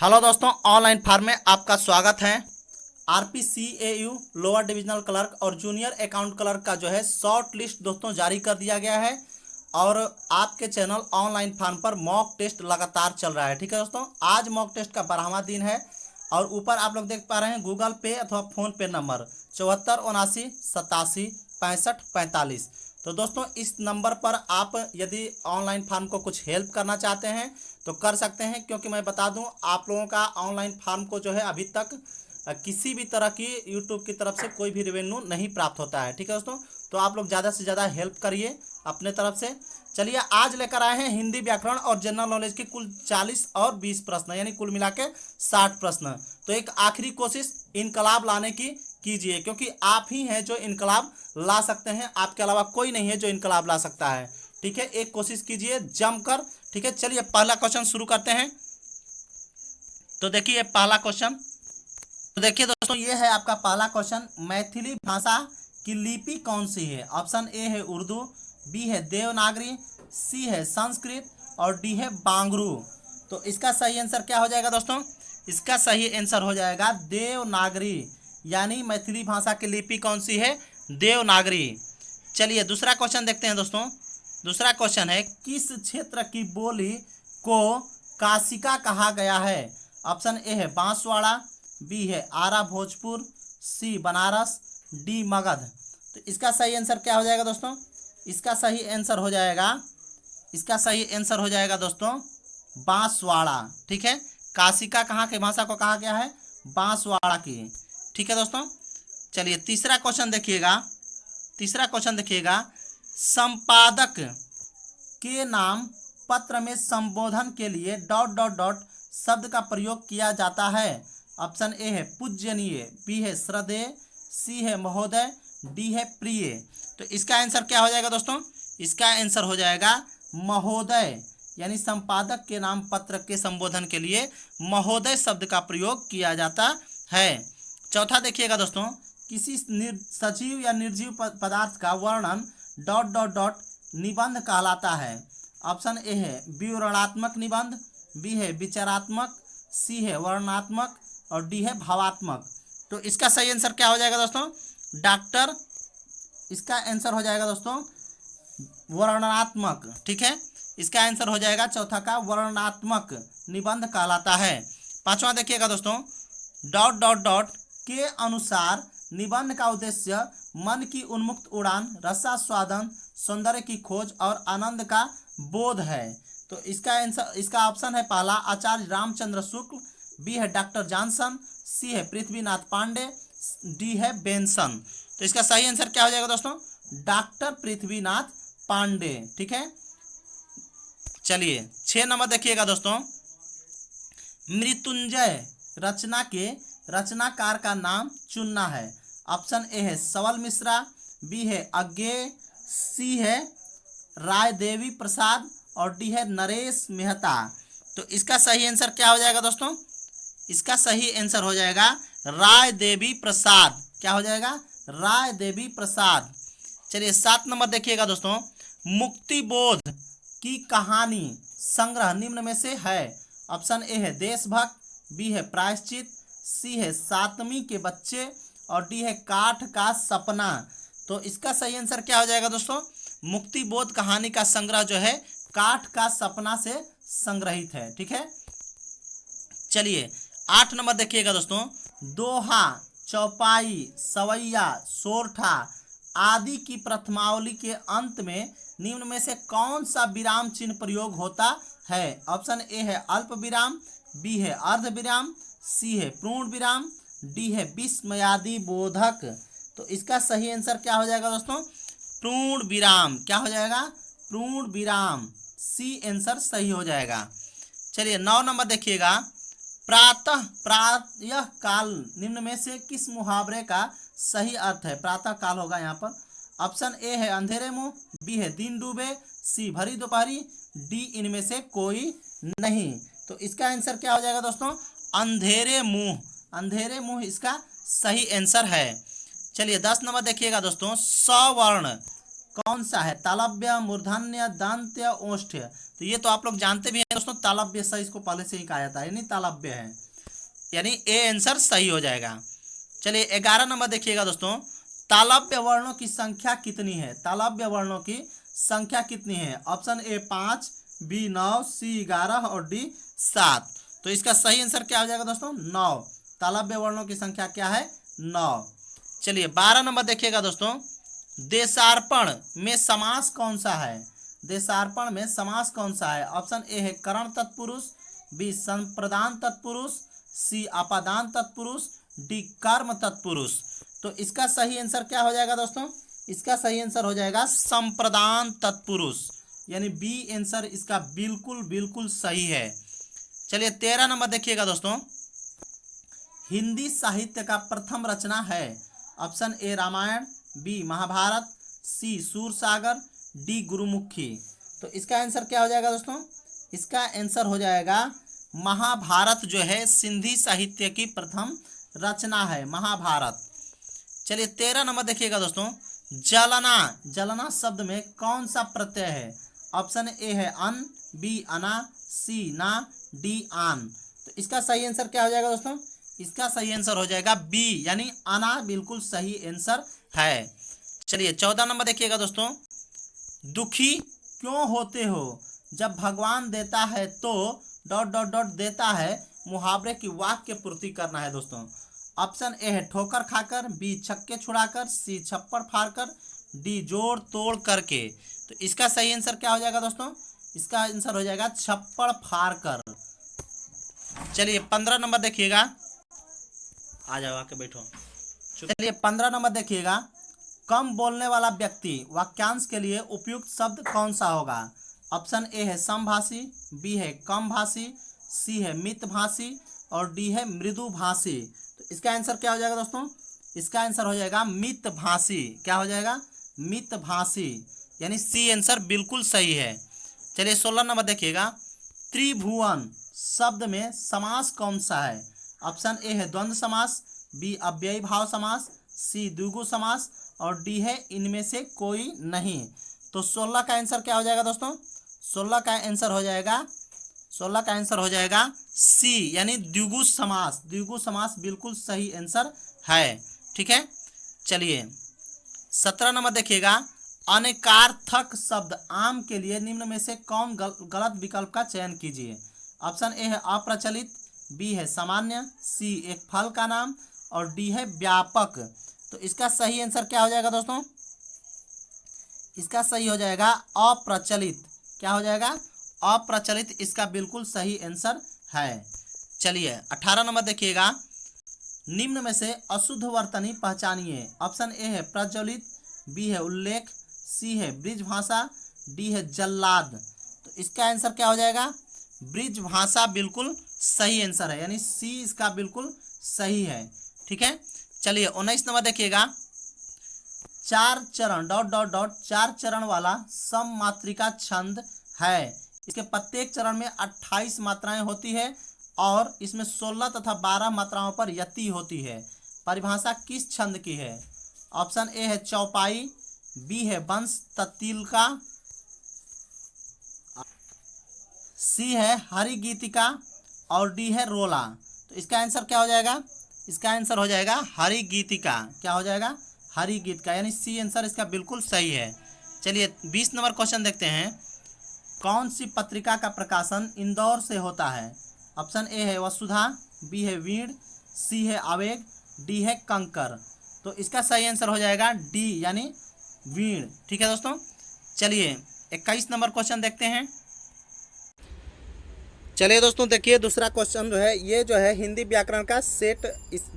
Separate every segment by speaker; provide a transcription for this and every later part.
Speaker 1: Hello दोस्तों, online form में आपका स्वागत है। आरपीसीएयू लोअर डिविजनल क्लर्क और जूनियर अकाउंट क्लर्क का जो है शॉर्ट लिस्ट दोस्तों जारी कर दिया गया है और आपके चैनल ऑनलाइन फार्म पर मॉक टेस्ट लगातार चल रहा है। ठीक है दोस्तों, आज मॉक टेस्ट का 12वां दिन है और ऊपर आप लोग देख पा रहे हैं गूगल पे अथवा फ़ोन पे नंबर 74 79 87 65 45। तो दोस्तों इस नंबर पर आप यदि ऑनलाइन फार्म को कुछ हेल्प करना चाहते हैं तो कर सकते हैं, क्योंकि मैं बता दूं आप लोगों का ऑनलाइन फार्म को जो है अभी तक किसी भी तरह की यूट्यूब की तरफ से कोई भी रेवेन्यू नहीं प्राप्त होता है। ठीक है दोस्तों, तो आप लोग ज़्यादा से ज़्यादा हेल्प करिए अपने तरफ से। चलिए आज लेकर आए हैं हिंदी व्याकरण और जनरल नॉलेज के कुल 40 और 20 प्रश्न, यानी कुल मिला के 60 प्रश्न। तो एक आखिरी कोशिश इनकलाब लाने की कीजिए, क्योंकि आप ही हैं जो इनकलाब ला सकते हैं, आपके अलावा कोई नहीं है जो इनकलाब ला सकता है। ठीक है, एक कोशिश कीजिए जमकर। ठीक है, चलिए पहला क्वेश्चन शुरू करते हैं। तो देखिए पहला क्वेश्चन, तो देखिए दोस्तों ये है आपका पहला क्वेश्चन। मैथिली भाषा की लिपि कौन सी है? ऑप्शन ए है उर्दू, बी है देवनागरी, सी है संस्कृत और डी है बांग्रू। तो इसका सही आंसर क्या हो जाएगा दोस्तों? इसका सही आंसर हो जाएगा देवनागरी, यानी मैथिली भाषा की लिपि कौन सी है? देवनागरी। चलिए दूसरा क्वेश्चन देखते हैं दोस्तों। दूसरा क्वेश्चन है किस क्षेत्र की बोली को काशिका कहा गया है? ऑप्शन ए है बांसवाड़ा, बी है आरा भोजपुर, सी बनारस, डी मगध। तो इसका सही आंसर क्या हो जाएगा दोस्तों? इसका सही आंसर हो जाएगा दोस्तों बांसवाड़ा। ठीक है, काशिका कहाँ की भाषा को कहा गया है? बांसवाड़ा की। ठीक है दोस्तों, चलिए तीसरा क्वेश्चन देखिएगा। संपादक के नाम पत्र में संबोधन के लिए ... शब्द का प्रयोग किया जाता है। ऑप्शन ए है पूजनीय, बी है श्रद्धेय, सी है महोदय, डी है प्रिय। तो इसका आंसर क्या हो जाएगा दोस्तों? इसका आंसर हो जाएगा महोदय, यानी संपादक के नाम पत्र के संबोधन के लिए महोदय शब्द का प्रयोग किया जाता है। चौथा देखिएगा दोस्तों, किसी सजीव या निर्जीव पदार्थ का वर्णन ... निबंध कहलाता है। ऑप्शन ए है विवरणात्मक निबंध, बी है विचारात्मक, सी है वर्णनात्मक और डी है भावात्मक। तो इसका सही आंसर क्या हो जाएगा दोस्तों? इसका आंसर हो जाएगा दोस्तों वर्णनात्मक। ठीक है, इसका आंसर हो जाएगा चौथा का वर्णनात्मक निबंध कहलाता है। पांचवा देखिएगा दोस्तों, ... के अनुसार निबंध का उद्देश्य मन की उन्मुक्त उड़ान, रसास्वादन, सौंदर्य की खोज और आनंद का बोध है। तो इसका ऑप्शन है पहला आचार्य रामचंद्र शुक्ल, बी है डॉक्टर जॉनसन, सी है पृथ्वीनाथ पांडे, डी है बेंसन। तो इसका सही आंसर क्या हो जाएगा दोस्तों? डॉक्टर पृथ्वीनाथ पांडे। ठीक है, चलिए 6 नंबर देखिएगा दोस्तों। मृत्युंजय रचना के रचनाकार का नाम चुनना है। ऑप्शन ए है सवल मिश्रा, बी है अज्ञेय, सी है राय देवी प्रसाद और डी है नरेश मेहता। तो इसका सही आंसर क्या हो जाएगा दोस्तों? इसका सही आंसर हो जाएगा राय देवी प्रसाद। क्या हो जाएगा? राय देवी प्रसाद। चलिए 7 नंबर देखिएगा दोस्तों। मुक्तिबोध की कहानी संग्रह निम्न में से है। ऑप्शन ए है देशभक्त, बी है प्रायश्चित, सी है सातवीं के बच्चे और डी है काठ का सपना। तो इसका सही आंसर क्या हो जाएगा दोस्तों? मुक्तिबोध कहानी का संग्रह जो है काठ का सपना से संग्रहित है। ठीक है, चलिए 8 नंबर देखिएगा दोस्तों। दोहा, चौपाई, सवैया, सोरठा आदि की प्रथमावली के अंत में निम्न में से कौन सा विराम चिन्ह प्रयोग होता है? ऑप्शन ए है अल्प विराम, बी है अर्ध विराम, सी है पूर्ण विराम, डी है विस्मयादि बोधक। तो इसका सही आंसर क्या हो जाएगा दोस्तों? पूर्ण विराम। क्या हो जाएगा? पूर्ण विराम, सी आंसर सही हो जाएगा। चलिए 9 नंबर देखिएगा। प्रातः काल निम्न में से किस मुहावरे का सही अर्थ है? प्रातः काल होगा यहाँ पर। ऑप्शन ए है अंधेरे मुंह, बी है दिन डूबे, सी भरी दोपहरी, डी इनमें से कोई नहीं। तो इसका आंसर क्या हो जाएगा दोस्तों? अंधेरे मुंह। अंधेरे मुंह इसका सही आंसर है। चलिए 10 नंबर देखिएगा दोस्तों। सवर्ण कौन सा है? तालव्य, मूर्धन्य, दंत्य, ओष्ठ्य। तो ये तो आप लोग जानते भी हैं दोस्तों, तालव्य से इसको पहले से ही कहा जाता है, यानी तालव्य है, यानी ए आंसर सही हो जाएगा। चलिए 11 नंबर देखिएगा दोस्तों, तालव्य वर्णों की संख्या कितनी है? तालव्य वर्णों की संख्या कितनी है? ऑप्शन ए 5, बी 9, सी 11 और डी 7। तो इसका सही आंसर क्या हो जाएगा दोस्तों? 9। तालव्य वर्णों की संख्या क्या है? 9। चलिए 12 नंबर देखिएगा दोस्तों, देशार्पण में समास कौन सा है? देशार्पण में समास कौन सा है? ऑप्शन ए है करण तत्पुरुष, बी संप्रदान तत्पुरुष, सी अपादान तत्पुरुष, डी कर्म तत्पुरुष। तो इसका सही आंसर क्या हो जाएगा दोस्तों? इसका सही आंसर हो जाएगा संप्रदान तत्पुरुष, यानी बी आंसर इसका बिल्कुल बिल्कुल सही है। चलिए 13 नंबर देखिएगा दोस्तों, हिंदी साहित्य का प्रथम रचना है। Option A Ramayana, B Mahabharata, C Sursagar, D Gurmukhi. तो इसका आंसर क्या हो जाएगा दोस्तों? इसका आंसर हो जाएगा महाभारत, जो है सिंधी साहित्य की प्रथम रचना है महाभारत। चलिए 13 नंबर देखिएगा दोस्तों, जलना, जलना शब्द में कौन सा प्रत्यय है? ऑप्शन ए है अन, बी अना, सी ना, डी आन। तो इसका सही आंसर क्या हो जाएगा दोस्तों? इसका सही आंसर हो जाएगा बी, यानी अना बिल्कुल सही आंसर है। चलिए 14 नंबर देखिएगा दोस्तों, दुखी क्यों होते हो? जब भगवान देता है तो डॉट डॉट डॉट देता है, मुहावरे की वाक्य पूर्ति करना है दोस्तों। ऑप्शन ए है ठोकर खाकर, बी छक्के छुड़ाकर, सी छप्पड़ फाड़कर, डी जोड़ तोड़ करके। तो इसका सही आंसर क्या हो जाएगा दोस्तों? इसका आंसर हो जाएगा छप्पड़ फाड़कर। चलिए 15 नंबर देखिएगा, आ जाओ आके बैठो। चलिए 15 नंबर देखिएगा, कम बोलने वाला व्यक्ति वाक्यांश के लिए उपयुक्त शब्द कौन सा होगा? ऑप्शन ए है समभाषी, बी है कम भाषी, सी है मितभाषी और डी है मृदुभाषी। तो इसका आंसर क्या हो जाएगा दोस्तों? इसका आंसर हो जाएगा मितभाषी। क्या हो जाएगा? मितभाषी, यानी सी आंसर बिल्कुल सही है। चलिए 16 नंबर देखिएगा, त्रिभुवन शब्द में समास कौन सा है? ऑप्शन ए है द्वंद्व समास, बी अव्ययी भाव समास, सी द्विगु समास और डी है इनमें से कोई नहीं। तो 16 का आंसर क्या हो जाएगा दोस्तों? 16 का आंसर हो जाएगा, 16 का आंसर हो जाएगा सी, यानी द्विगु समास। द्विगु समास बिल्कुल सही आंसर है। ठीक है। चलिए 17 नंबर देखिएगा, अनेकार्थक शब्द आम के लिए निम्न में से कौन गलत विकल्प का चयन कीजिए। ऑप्शन ए है अप्रचलित, बी है सामान्य, सी एक फल का नाम और डी है व्यापक। तो इसका सही आंसर क्या हो जाएगा दोस्तों? इसका सही हो जाएगा अप्रचलित। क्या हो जाएगा? अप्रचलित इसका बिल्कुल सही आंसर है। चलिए 18 नंबर देखिएगा, निम्न में से अशुद्ध वर्तनी पहचानिए। ऑप्शन ए है प्रज्वलित, बी है उल्लेख, सी है ब्रिज भाषा, डी है जल्लाद। तो इसका आंसर क्या हो जाएगा? ब्रिज भाषा बिल्कुल सही आंसर है, यानी सी इसका बिल्कुल सही है। ठीक है। चलिए 19 नंबर देखिएगा, 4 चरण डॉट डॉट डॉट 4 चरण वाला सम मात्रिका छंद है। इसके प्रत्येक चरण में 28 मात्राएं होती है और इसमें 16 तथा 12 मात्राओं पर यति होती है। परिभाषा किस छंद की है? ऑप्शन ए है चौपाई, बी है वंश तत्तिलका, सी है हरिगीतिका और डी है रोला। तो इसका आंसर क्या हो जाएगा? इसका आंसर हो जाएगा हरिगीतिका। क्या हो जाएगा? हरिगीतिका, यानी सी आंसर इसका बिल्कुल सही है। चलिए 20 नंबर क्वेश्चन देखते हैं, कौन सी पत्रिका का प्रकाशन इंदौर से होता है? ऑप्शन ए है वसुधा, बी है वीण, सी है आवेग, डी है कंकर। तो इसका सही आंसर हो जाएगा डी, यानी वीण। ठीक है दोस्तों। चलिए 21 नंबर क्वेश्चन देखते हैं। चलिए दोस्तों देखिए, दूसरा क्वेश्चन जो है ये जो है हिंदी व्याकरण का सेट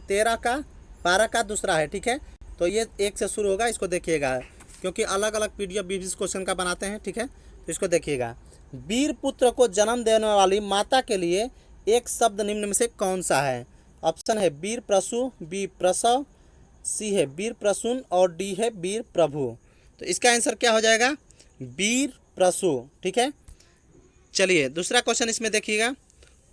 Speaker 1: 13 का 12 का दूसरा है। ठीक है। तो ये 1 से शुरू होगा, इसको देखिएगा, क्योंकि अलग अलग पीडीएफ 20 क्वेश्चन का बनाते हैं। ठीक है। तो इसको देखिएगा, वीर पुत्र को जन्म देने वाली माता के लिए एक शब्द निम्न में से कौन सा है? ऑप्शन है वीर प्रसू, बी प्रसव, सी है वीर प्रसून और डी है वीर प्रभु। तो इसका आंसर क्या हो जाएगा? वीर प्रसू। ठीक है। चलिए दूसरा क्वेश्चन इसमें देखिएगा,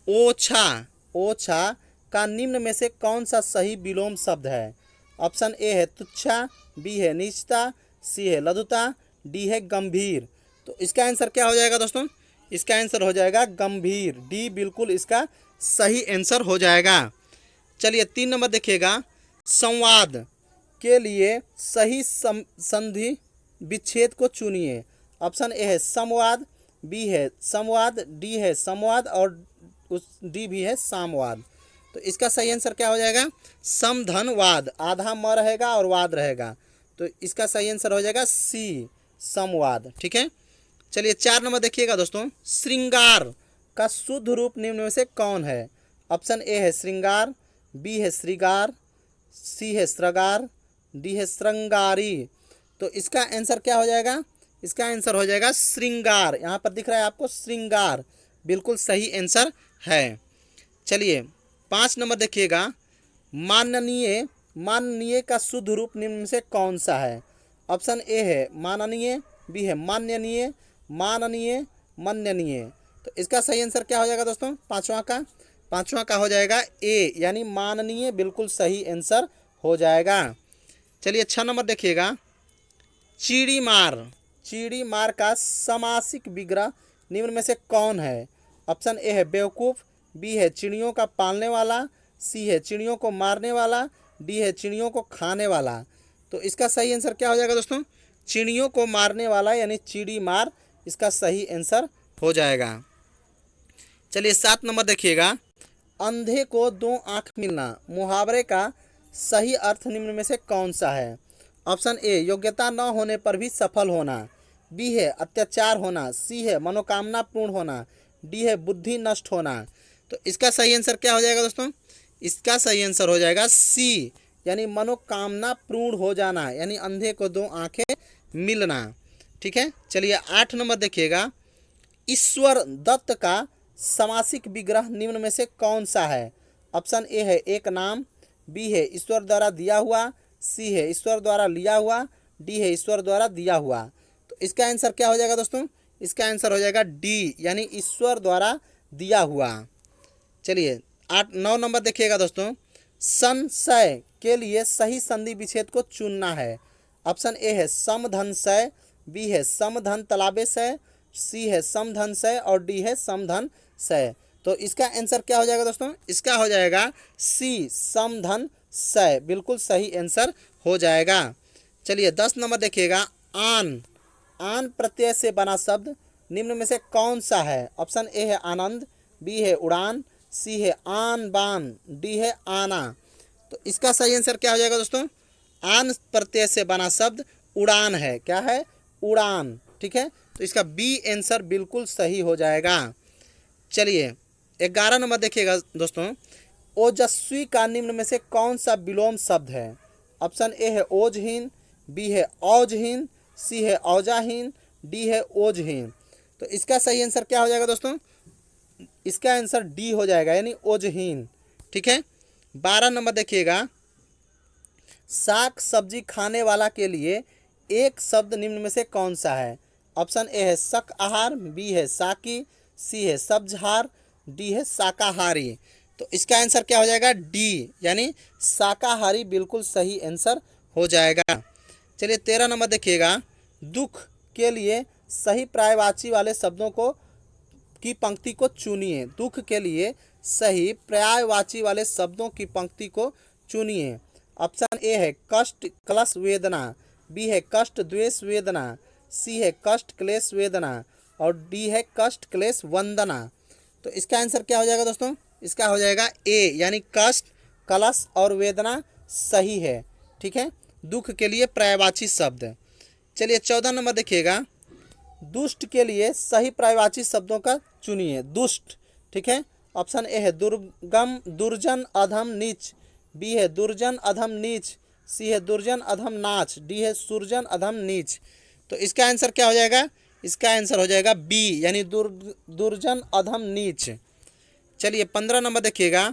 Speaker 1: ओछा, ओछा का निम्न में से कौन सा सही विलोम शब्द है? ऑप्शन ए है तुच्छा, बी है नीचता, सी है लघुता, डी है गंभीर। तो इसका आंसर क्या हो जाएगा दोस्तों? इसका आंसर हो जाएगा गंभीर। डी बिल्कुल इसका सही आंसर हो जाएगा। चलिए 3 नंबर देखिएगा, संवाद के लिए सही संधि विच्छेद को चुनिए। ऑप्शन ए है समवाद, बी है संवाद, डी है संवाद और डी भी है सामवाद। तो इसका सही आंसर क्या हो जाएगा? समधनवाद। आधा म रहेगा और वाद रहेगा, तो इसका सही आंसर हो जाएगा सी, समवाद। ठीक है, चलिए 4 नंबर देखिएगा दोस्तों, श्रृंगार का शुद्ध रूप निम्न में से कौन है? ऑप्शन ए है श्रृंगार, बी है श्रृंगार, सी है श्रृंगार, डी है श्रृंगारी। तो इसका आंसर क्या हो जाएगा? इसका आंसर हो जाएगा श्रृंगार। यहाँ पर दिख रहा है आपको श्रृंगार, बिल्कुल सही आंसर है। चलिए 5 नंबर देखिएगा, माननीय, माननीय का शुद्ध रूप निम्न में से कौन सा है? ऑप्शन ए है माननीय, बी है माननीय, माननीय, माननीय। तो इसका सही आंसर क्या हो जाएगा दोस्तों? पांचवा का हो जाएगा ए, यानी माननीय, बिल्कुल सही आंसर हो जाएगा। चलिए 6 नंबर देखिएगा, चिड़ी मार, चिड़ी मार का समासिक विग्रह निम्न में से कौन है? ऑप्शन ए है बेवकूफ़, बी है चिड़ियों का पालने वाला, सी है चिड़ियों को मारने वाला, डी है चिड़ियों को खाने वाला। तो इसका सही आंसर क्या हो जाएगा दोस्तों? चिड़ियों को मारने वाला, यानी चिड़ी मार इसका सही आंसर हो जाएगा। चलिए 7 नंबर देखिएगा, अंधे को 2 आँख मिलना मुहावरे का सही अर्थ निम्न में से कौन सा है? ऑप्शन ए योग्यता न होने पर भी सफल होना, बी है अत्याचार होना, सी है मनोकामना पूर्ण होना, डी है बुद्धि नष्ट होना। तो इसका सही आंसर क्या हो जाएगा दोस्तों? इसका सही आंसर हो जाएगा सी, यानी मनोकामना पूर्ण हो जाना, यानी अंधे को 2 आँखें मिलना। ठीक है, चलिए 8 नंबर देखिएगा, ईश्वर दत्त का समासिक विग्रह निम्न में से कौन सा है? ऑप्शन ए है एक नाम, बी है ईश्वर द्वारा दिया हुआ, सी है ईश्वर द्वारा लिया हुआ, डी है ईश्वर द्वारा दिया हुआ। तो इसका आंसर क्या हो जाएगा दोस्तों? इसका आंसर हो जाएगा डी, यानी ईश्वर द्वारा दिया हुआ। चलिए 9 नंबर देखिएगा दोस्तों, संशय के लिए सही संधि विच्छेद को चुनना है। ऑप्शन ए है समधनशय, बी है समधन तलाबेशय, सी है समधनशय और डी है समधनशय। तो इसका आंसर क्या हो जाएगा दोस्तों? इसका हो जाएगा सी, समधनशय, बिल्कुल सही आंसर हो जाएगा। चलिए 10 नंबर देखिएगा, आन, आन प्रत्यय से बना शब्द निम्न में से कौन सा है? ऑप्शन ए है आनंद, बी है उड़ान, सी है आन बान, डी है आना। तो इसका सही आंसर क्या हो जाएगा दोस्तों? आन प्रत्यय से बना शब्द उड़ान है। क्या है? उड़ान। ठीक है, तो इसका बी आंसर बिल्कुल सही हो जाएगा। चलिए 11 नंबर देखिएगा दोस्तों, ओजस्वी का निम्न में से कौन सा विलोम शब्द है? ऑप्शन ए है ओजहीन, बी है औजहीन, सी है औजाहीन, डी है ओजहीन। तो इसका सही आंसर क्या हो जाएगा दोस्तों? इसका आंसर डी हो जाएगा, यानी ओजहीन। ठीक है, 12 नंबर देखिएगा, साग सब्जी खाने वाला के लिए एक शब्द निम्न में से कौन सा है? ऑप्शन ए है शक आहार, बी है साकी, सी है सब्जहार, डी है शाकाहारी। तो इसका आंसर क्या हो जाएगा? डी, यानी शाकाहारी, बिल्कुल सही आंसर हो जाएगा। चलिए 13 नंबर देखिएगा, दुख के लिए सही पर्यायवाची वाले शब्दों को की पंक्ति को चुनिए। दुख के लिए सही पर्यायवाची वाले शब्दों की पंक्ति को चुनिए। ऑप्शन ए है कष्ट क्लेश वेदना, बी है कष्ट द्वेष वेदना, सी है कष्ट क्लेश वेदना और डी है कष्ट क्लेश वंदना। तो इसका आंसर क्या हो जाएगा दोस्तों? इसका हो जाएगा ए, यानी कष्ट क्लेश और वेदना सही है। ठीक है, दुख के लिए पर्यायवाची शब्द। चलिए 14 नंबर देखिएगा, दुष्ट के लिए सही पर्यायवाची शब्दों का चुनिए। दुष्ट, ठीक है, ऑप्शन ए है दुर्गम दुर्जन अधम नीच, बी है दुर्जन अधम नीच, सी है दुर्जन अधम नाच, डी है सुरजन अधम नीच। तो इसका आंसर क्या हो जाएगा? इसका आंसर हो जाएगा बी, यानी दुर्जन अधम नीच। चलिए 15 नंबर देखिएगा,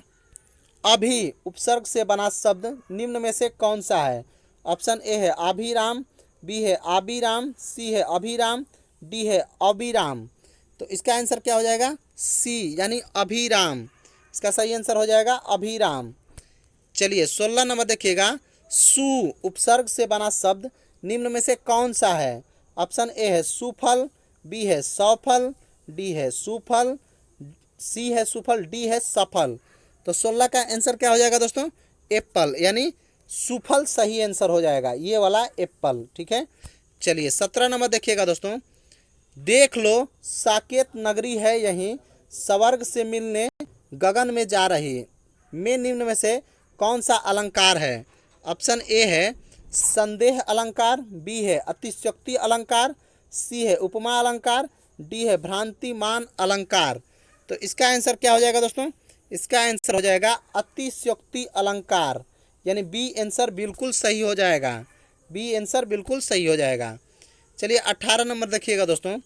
Speaker 1: अभी उपसर्ग से बना शब्द निम्न में से कौन सा है? ऑप्शन ए है आभिराम, बी है आबिराम, सी है अभिराम, डी है अबिराम। तो इसका आंसर क्या हो जाएगा? सी, यानी अभिराम। इसका सही आंसर हो जाएगा अभिराम। चलिए 16 नंबर देखिएगा, सु उपसर्ग से बना शब्द निम्न में से कौन सा है? ऑप्शन ए है सुफल, बी है सौफल, डी है सुफल, सी है सुफल, डी है सफल। तो 16 का आंसर क्या हो जाएगा दोस्तों? एप्पल, यानी सुफल सही आंसर हो जाएगा, ये वाला एप्पल। ठीक है, चलिए 17 नंबर देखिएगा दोस्तों। देख लो साकेत नगरी है यहीं, स्वर्ग से मिलने गगन में जा रही, में निम्न में से कौन सा अलंकार है? ऑप्शन ए है संदेह अलंकार, बी है अतिशयोक्ति अलंकार, सी है उपमा अलंकार, डी है भ्रांतिमान अलंकार। तो इसका आंसर क्या हो जाएगा दोस्तों? इसका आंसर हो जाएगा अतिशयोक्ति अलंकार, यानी बी आंसर बिल्कुल सही हो जाएगा, बी आंसर बिल्कुल सही हो जाएगा। चलिए 18 नंबर देखिएगा दोस्तों।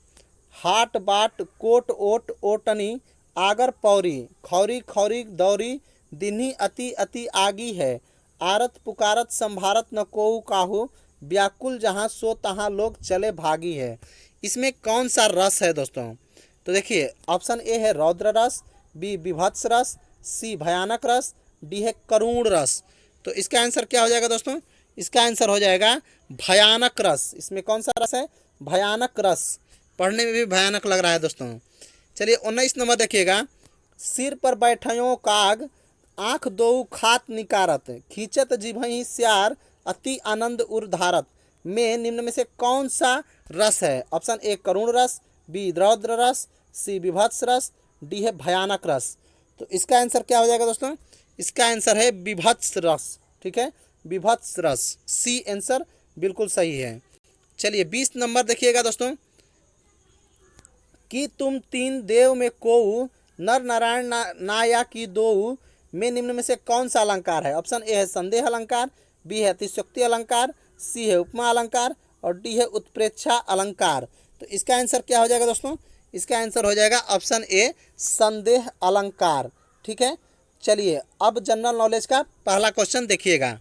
Speaker 1: हाट बाट कोट ओट ओटनी आगर पौरी, खौरी खौरी दौरी, दिन्ही अति अति आगी है, आरत पुकारत संभारत न कोऊ काहू, व्याकुल जहाँ सो तहाँ लोग चले भागी है। इसमें कौन सा रस है दोस्तों? तो देखिए ऑप्शन ए है रौद्र रस, बी विभत्स रस, सी भयानक रस, डी है करुण रस। तो इसका आंसर क्या हो जाएगा दोस्तों? इसका आंसर हो जाएगा भयानक रस। इसमें कौन सा रस है? भयानक रस। पढ़ने में भी भयानक लग रहा है दोस्तों। चलिए 19 नंबर देखिएगा। सिर पर बैठयो काग, आँख दो खात निकारत, खींचत जिभहि स्यार, अति आनंद उर्धारत, में निम्न में से कौन सा रस है? ऑप्शन ए करुण रस, बी रौद्र रस, सी विभत्स रस, डी है भयानक रस। तो इसका आंसर क्या हो जाएगा दोस्तों? इसका आंसर है विभत्स रस। ठीक है, विभत्स रस, सी आंसर बिल्कुल सही है। चलिए 20 नंबर देखिएगा दोस्तों। कि तुम तीन देव में कोऊ, नर नारायण नाया की दोऊ, में निम्न में से कौन सा अलंकार है? ऑप्शन ए है संदेह अलंकार, बी है अतिशयोक्ति अलंकार, सी है उपमा अलंकार, और डी है उत्प्रेक्षा अलंकार। तो इसका आंसर क्या हो जाएगा दोस्तों? इसका आंसर हो जाएगा ऑप्शन ए संदेह अलंकार। ठीक है, चलिए अब जनरल नॉलेज का पहला क्वेश्चन देखिएगा।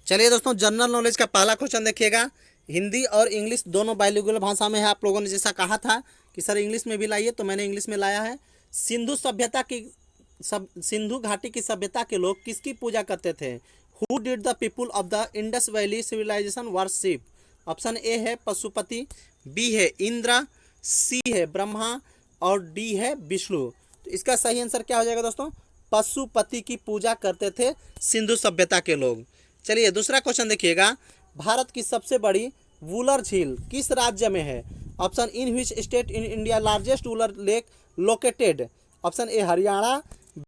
Speaker 1: चलिए दोस्तों जनरल नॉलेज का पहला क्वेश्चन देखिएगा। हिंदी और इंग्लिश दोनों बाइलिंगुअल भाषा में है। आप लोगों ने जैसा कहा था कि सर इंग्लिश में भी लाइए, तो मैंने इंग्लिश में लाया है। सिंधु घाटी की सभ्यता के लोग किसकी पूजा करते थे? Who did the people of the Indus Valley civilisation worship? Option A है पशुपति, बी है इंद्र, सी है ब्रह्मा, और डी है विष्णु। तो इसका सही आंसर क्या हो जाएगा दोस्तों? पशुपति की पूजा करते थे सिंधु सभ्यता के लोग। चलिए दूसरा क्वेश्चन देखिएगा। भारत की सबसे बड़ी वुलर झील किस राज्य में है? Option in which state in India largest Wular lake located? Option A Haryana,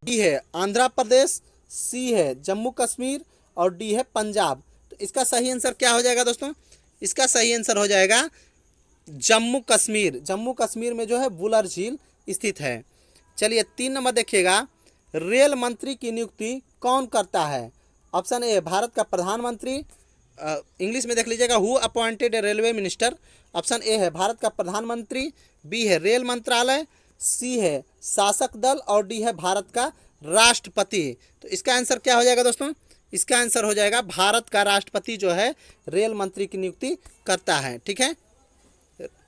Speaker 1: B है आंध्र प्रदेश, सी है जम्मू कश्मीर, और डी है पंजाब। तो इसका सही आंसर क्या हो जाएगा दोस्तों? इसका सही आंसर हो जाएगा जम्मू कश्मीर। जम्मू कश्मीर में जो है वुलर झील स्थित है। चलिए 3 नंबर देखिएगा। रेल मंत्री की नियुक्ति कौन करता है? ऑप्शन ए भारत का प्रधानमंत्री, इंग्लिश में देख लीजिएगा who appointed A railway minister. Option A है भारत का प्रधानमंत्री, बी है रेल मंत्रालय, सी है शासक दल, और डी है भारत का राष्ट्रपति। तो इसका आंसर क्या हो जाएगा दोस्तों? इसका आंसर हो जाएगा भारत का राष्ट्रपति जो है रेल मंत्री की नियुक्ति करता है। ठीक है,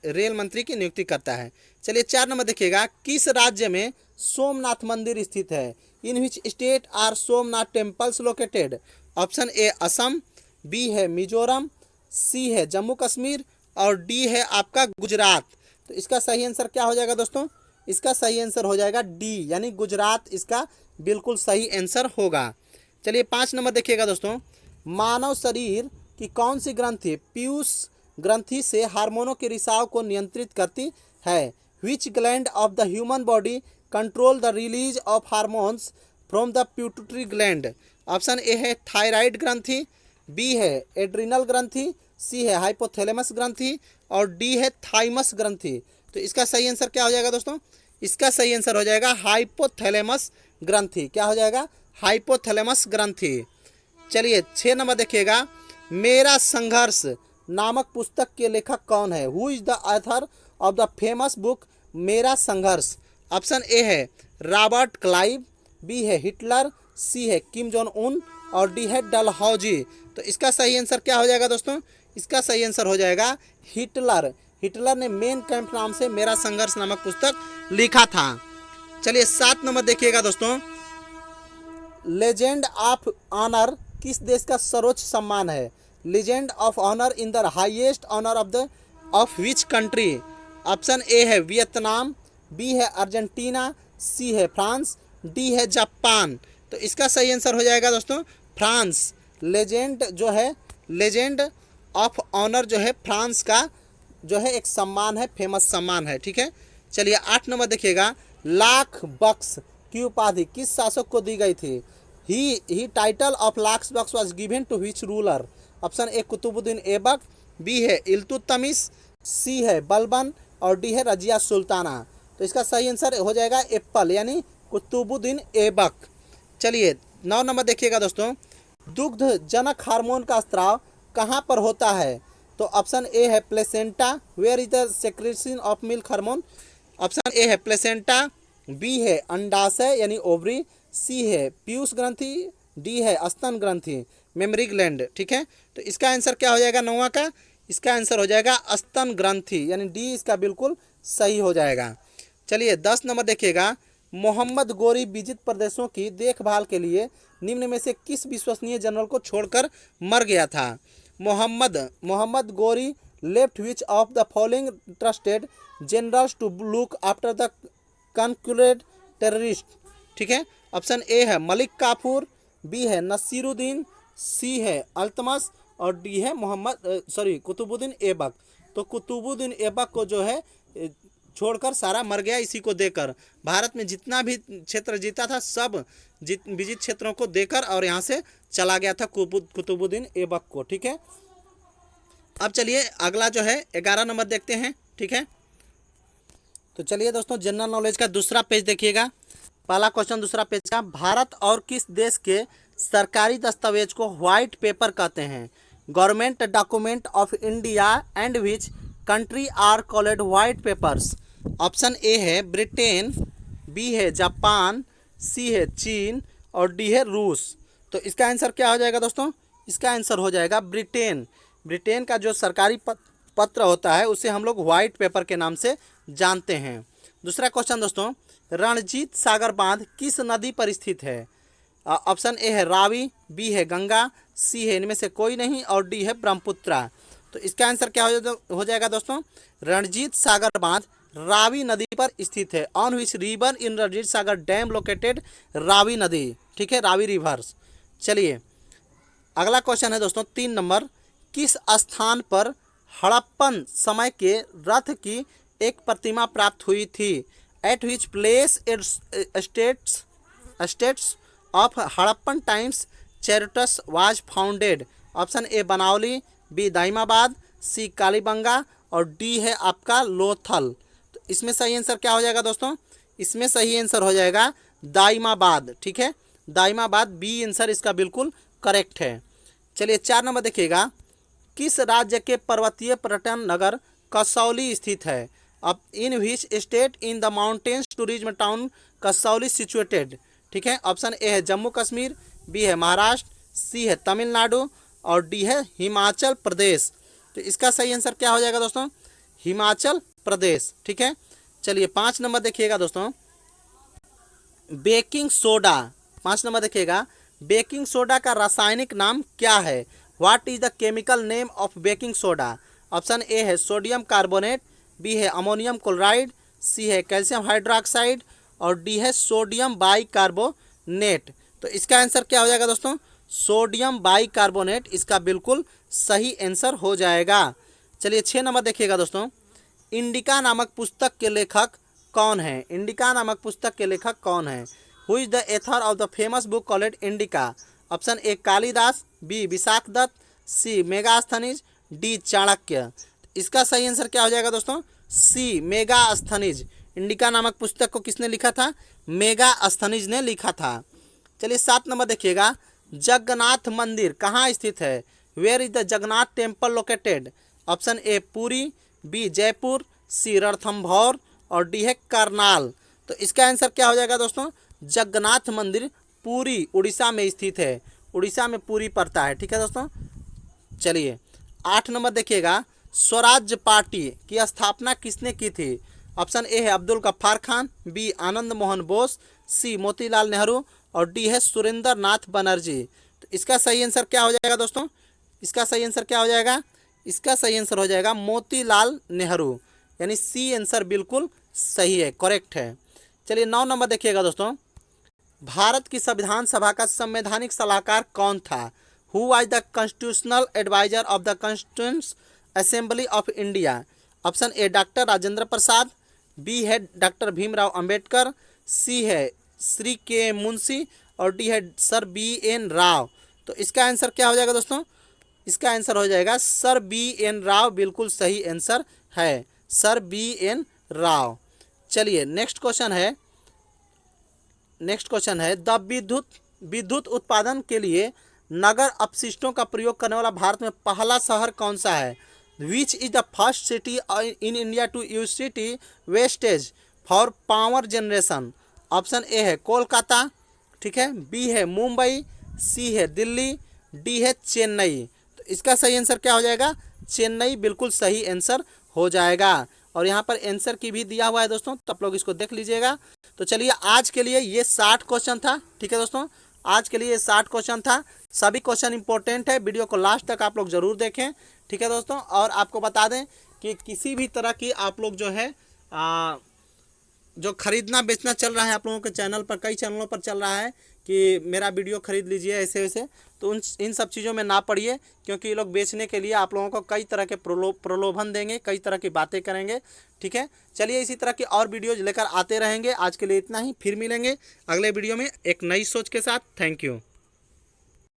Speaker 1: रेल मंत्री की नियुक्ति करता है। चलिए 4 नंबर देखिएगा। किस राज्य में सोमनाथ मंदिर स्थित है? In which state are Somnath temples located? Option A Assam, B है मिजोरम, सी है जम्मू कश्मीर, और डी है आपका गुजरात। तो इसका सही आंसर क्या हो जाएगा दोस्तों? इसका सही आंसर हो जाएगा डी, यानी गुजरात इसका बिल्कुल सही आंसर होगा। चलिए 5 नंबर देखिएगा दोस्तों। मानव शरीर की कौन सी ग्रंथि पीयूष ग्रंथि से हार्मोनों के रिसाव को नियंत्रित करती है? विच gland of the human body control the release of hormones from the प्यूटरी gland? Option A है थायराइड ग्रंथि, बी है एड्रिनल ग्रंथि, सी है हाइपोथैलेमस ग्रंथि, और डी है थाइमस ग्रंथि। तो इसका सही आंसर क्या हो जाएगा दोस्तों? इसका सही आंसर हो जाएगा हाइपोथैलेमस ग्रंथि। क्या हो जाएगा? हाइपोथैलेमस ग्रंथि। चलिए 6 नंबर देखिएगा। मेरा संघर्ष नामक पुस्तक के लेखक कौन है? Who is the author of the famous book मेरा संघर्ष? ऑप्शन ए है रॉबर्ट क्लाइव, बी है हिटलर, सी है किम जोंग उन, और डी है डलहौजी। तो इसका सही आंसर क्या हो जाएगा दोस्तों? इसका सही आंसर हो जाएगा हिटलर। हिटलर ने मेन कैंप नाम से मेरा संघर्ष नामक पुस्तक लिखा था। चलिए 7 नंबर देखिएगा दोस्तों। लेजेंड ऑफ ऑनर किस देश का सर्वोच्च सम्मान है? Legend of honour in the highest honour of the of which country? Option A है वियतनाम, बी है अर्जेंटीना, सी है फ्रांस, डी है जापान। तो इसका सही आंसर हो जाएगा दोस्तों फ्रांस। लेजेंड जो है, लेजेंड ऑफ ऑनर जो है फ्रांस का जो है एक सम्मान है, फेमस सम्मान है। ठीक है, चलिए 8 नंबर देखिएगा। लाख बक्स की उपाधि किस शासक को दी गई थी? The title of Lakh Baksh was given to which ruler? Option A Qutubuddin Aibak, B है इल्तुतमिश, सी है बलबन और डी है रजिया सुल्ताना। तो इसका सही आंसर हो जाएगा एप्पल यानी कुतुबुद्दीन ऐबक। चलिए 9 नंबर देखिएगा दोस्तों। दुग्ध जनक हार्मोन का स्राव कहाँ पर होता है? तो ऑप्शन ए है placenta, where is the secretion of milk hormone? Option A है प्लेसेंटा, बी है अंडाशय यानी ओवरी, सी है पीयूष ग्रंथि, डी है स्तन ग्रंथि मेमरी ग्लैंड। ठीक है, तो इसका आंसर क्या हो जाएगा 9वां का? इसका आंसर हो जाएगा स्तन ग्रंथि यानी डी इसका बिल्कुल सही हो जाएगा। चलिए 10 नंबर देखिएगा। मोहम्मद गोरी विजित प्रदेशों की देखभाल के लिए निम्न में से किस विश्वसनीय जनरल को छोड़कर मर गया था? Mohammad Ghori left which of the following trusted generals to look after the conquered टेररिस्ट? ठीक है, ऑप्शन ए है मलिक काफूर, बी है नसीरुद्दीन, सी है अल्तमस और डी है कुतुबुद्दीन ऐबक। तो कुतुबुद्दीन ऐबक को जो है छोड़कर सारा मर गया इसी को देकर। भारत में जितना भी क्षेत्र जीता था सब विजित क्षेत्रों को देकर और यहाँ से चला गया था कुतुबुद्दीन ऐबक को। ठीक है, अब चलिए अगला जो है 11 नंबर देखते हैं। ठीक है, तो चलिए दोस्तों जनरल नॉलेज का दूसरा पेज देखिएगा। पहला क्वेश्चन दूसरा पेज का, भारत और किस देश के सरकारी दस्तावेज को व्हाइट पेपर कहते हैं? Government document of India and which country are called white papers? Option A है ब्रिटेन, बी है जापान, सी है चीन और डी है रूस। तो इसका आंसर क्या हो जाएगा दोस्तों? इसका आंसर हो जाएगा ब्रिटेन। ब्रिटेन का जो सरकारी पत्र होता है उसे हम लोग व्हाइट पेपर के नाम से जानते हैं। दूसरा क्वेश्चन दोस्तों, रणजीत सागर बांध किस नदी पर स्थित है? ऑप्शन ए है रावी, बी है गंगा, सी है इनमें से कोई नहीं और डी है ब्रह्मपुत्रा। तो इसका आंसर क्या हो जाएगा दोस्तों? रणजीत सागर बांध रावी नदी पर स्थित है। On which river in Ranjit Sagar dam located? Ravi नदी। ठीक है, रावी रिवर्स। चलिए अगला क्वेश्चन है दोस्तों 3 नंबर, किस स्थान पर हड़प्पन समय के रथ की एक प्रतिमा प्राप्त हुई थी? At which place states of Harappan times chariots was founded? Option A Banawali, B Daimabad, C Kalibanga और डी है आपका लोथल। तो इसमें सही आंसर क्या हो जाएगा दोस्तों? इसमें सही आंसर हो जाएगा दाइमाबाद। ठीक है, दाइमाबाद बी आंसर इसका बिल्कुल करेक्ट है। चलिए 4 नंबर देखिएगा, किस राज्य के पर्वतीय पर्यटन नगर कसौली स्थित है? अब in which state in the mountains tourism town Kasauli situated? ठीक है, ऑप्शन ए है जम्मू कश्मीर, बी है महाराष्ट्र, सी है तमिलनाडु और डी है हिमाचल प्रदेश। तो इसका सही आंसर क्या हो जाएगा दोस्तों? हिमाचल प्रदेश। ठीक है, चलिए 5 नंबर देखिएगा दोस्तों, बेकिंग सोडा। 5 नंबर देखिएगा, बेकिंग सोडा का रासायनिक नाम क्या है? What is the chemical name of baking soda? Option A है सोडियम कार्बोनेट, बी है अमोनियम क्लोराइड, सी है कैल्शियम हाइड्रोक्साइड और डी है सोडियम बाइकार्बोनेट। तो इसका आंसर क्या हो जाएगा दोस्तों? सोडियम बाइकार्बोनेट इसका बिल्कुल सही आंसर हो जाएगा। चलिए 6 नंबर देखिएगा दोस्तों, इंडिका नामक पुस्तक के लेखक कौन है? इंडिका नामक पुस्तक के लेखक कौन है? Who is the author of the famous book called Indica? Option A Kalidas, B Vishakhadatta, C Megasthenes, D Chanakya. इसका सही आंसर क्या हो जाएगा दोस्तों? सी मेगास्थनीज। इंडिका नामक पुस्तक को किसने लिखा था? मेगास्थनीज ने लिखा था। चलिए 7 नंबर देखिएगा, जगन्नाथ मंदिर कहाँ स्थित है? Where is the Jagannath temple located? Option A Puri, B Jaipur, C Ranthambore और डी है करनाल। तो इसका आंसर क्या हो जाएगा दोस्तों? जगन्नाथ मंदिर पुरी उड़ीसा में स्थित है। उड़ीसा में पुरी पड़ता है। ठीक है दोस्तों, चलिए 8 नंबर देखिएगा, स्वराज्य पार्टी की स्थापना किसने की थी? ऑप्शन ए है अब्दुल गफ्फार खान, बी आनंद मोहन बोस, सी मोतीलाल नेहरू और डी है सुरेंद्र नाथ बनर्जी। तो इसका सही आंसर क्या हो जाएगा दोस्तों? इसका सही आंसर क्या हो जाएगा? इसका सही आंसर हो जाएगा मोतीलाल नेहरू, यानी सी आंसर बिल्कुल सही है, करेक्ट है। चलिए 9 नंबर देखिएगा दोस्तों, भारत की संविधान सभा का संवैधानिक सलाहकार कौन था? Who was the constitutional adviser of the constituent assembly of India? Option A doctor Rajendra Prasad, B है डॉक्टर भीमराव अंबेडकर, सी है श्री के मुंशी और डी है सर बी एन राव। तो इसका आंसर क्या हो जाएगा दोस्तों? इसका आंसर हो जाएगा सर बी एन राव, बिल्कुल सही आंसर है, सर बी एन राव। चलिए नेक्स्ट क्वेश्चन है द विद्युत उत्पादन के लिए नगर अपशिष्टों का प्रयोग करने वाला भारत में पहला शहर कौन सा है? Which is the first city in India to use city wastage for power generation? Option A है कोलकाता, ठीक है, बी है मुंबई, सी है दिल्ली, डी है चेन्नई। तो इसका सही आंसर क्या हो जाएगा? चेन्नई बिल्कुल सही आंसर हो जाएगा। और यहाँ पर आंसर की भी दिया हुआ है दोस्तों, तो आप लोग इसको देख लीजिएगा। तो चलिए आज के लिए ये 60 क्वेश्चन था, ठीक है दोस्तों, आज के लिए 60 क्वेश्चन था। सभी क्वेश्चन इंपॉर्टेंट है, वीडियो को लास्ट तक आप लोग ज़रूर देखें, ठीक है दोस्तों। और आपको बता दें कि किसी भी तरह की आप लोग जो है जो खरीदना बेचना चल रहा है आप लोगों के चैनल पर, कई चैनलों पर चल रहा है कि मेरा वीडियो खरीद लीजिए ऐसे वैसे, तो इन सब चीज़ों में ना पड़िए, क्योंकि ये लोग बेचने के लिए आप लोगों को कई तरह के प्रलोभन देंगे, कई तरह की बातें करेंगे, ठीक है। चलिए इसी तरह की और वीडियोज लेकर आते रहेंगे। आज के लिए इतना ही, फिर मिलेंगे अगले वीडियो में एक नई सोच के साथ। Thank you.